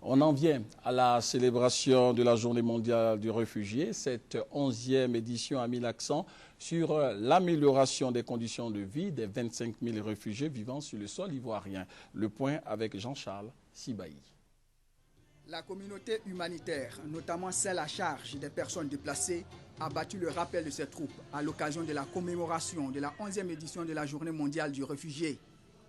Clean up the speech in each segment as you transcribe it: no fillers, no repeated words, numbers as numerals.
On en vient à la célébration de la Journée mondiale du réfugié. Cette 11e édition a mis l'accent sur l'amélioration des conditions de vie des 25 000 réfugiés vivant sur le sol ivoirien. Le point avec Jean-Charles Sibaï. La communauté humanitaire, notamment celle à charge des personnes déplacées, a battu le rappel de ses troupes à l'occasion de la commémoration de la 11e édition de la Journée mondiale du réfugié.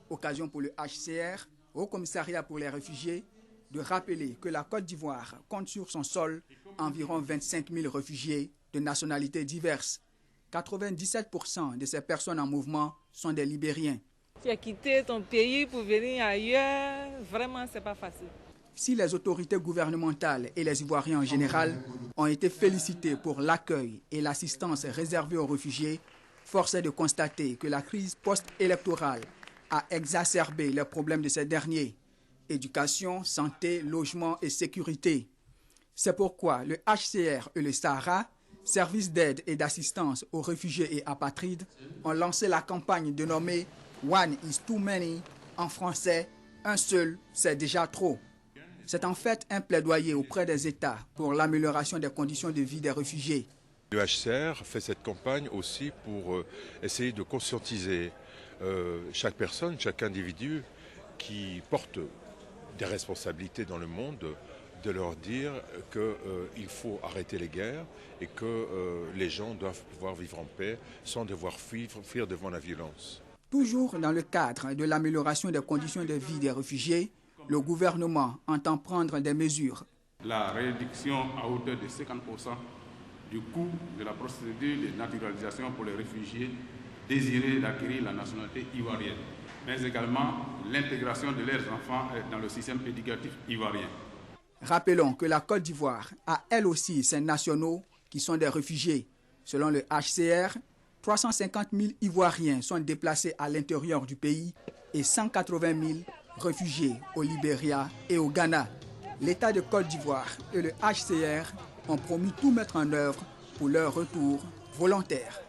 Occasion pour le HCR, Haut Commissariat pour les réfugiés, de rappeler que la Côte d'Ivoire compte sur son sol environ 25 000 réfugiés de nationalités diverses. 97% de ces personnes en mouvement sont des Libériens. Tu as quitté ton pays pour venir ailleurs, vraiment c'est pas facile. Si les autorités gouvernementales et les Ivoiriens en général ont été félicités pour l'accueil et l'assistance réservée aux réfugiés, force est de constater que la crise post-électorale a exacerbé les problèmes de ces derniers. Éducation, santé, logement et sécurité. C'est pourquoi le HCR et le Sahara, service d'aide et d'assistance aux réfugiés et apatrides, ont lancé la campagne dénommée One is too many, en français, un seul, c'est déjà trop. C'est en fait un plaidoyer auprès des États pour l'amélioration des conditions de vie des réfugiés. Le HCR fait cette campagne aussi pour essayer de conscientiser chaque personne, chaque individu qui porte des responsabilités dans le monde, de leur dire qu'il faut arrêter les guerres et que les gens doivent pouvoir vivre en paix sans devoir fuir devant la violence. Toujours dans le cadre de l'amélioration des conditions de vie des réfugiés, le gouvernement entend prendre des mesures. La réduction à hauteur de 50% du coût de la procédure de naturalisation pour les réfugiés désirés d'acquérir la nationalité ivoirienne, mais également l'intégration de leurs enfants dans le système éducatif ivoirien. Rappelons que la Côte d'Ivoire a elle aussi ses nationaux qui sont des réfugiés. Selon le HCR, 350 000 Ivoiriens sont déplacés à l'intérieur du pays et 180 000 réfugiés au Libéria et au Ghana. L'État de Côte d'Ivoire et le HCR ont promis tout mettre en œuvre pour leur retour volontaire.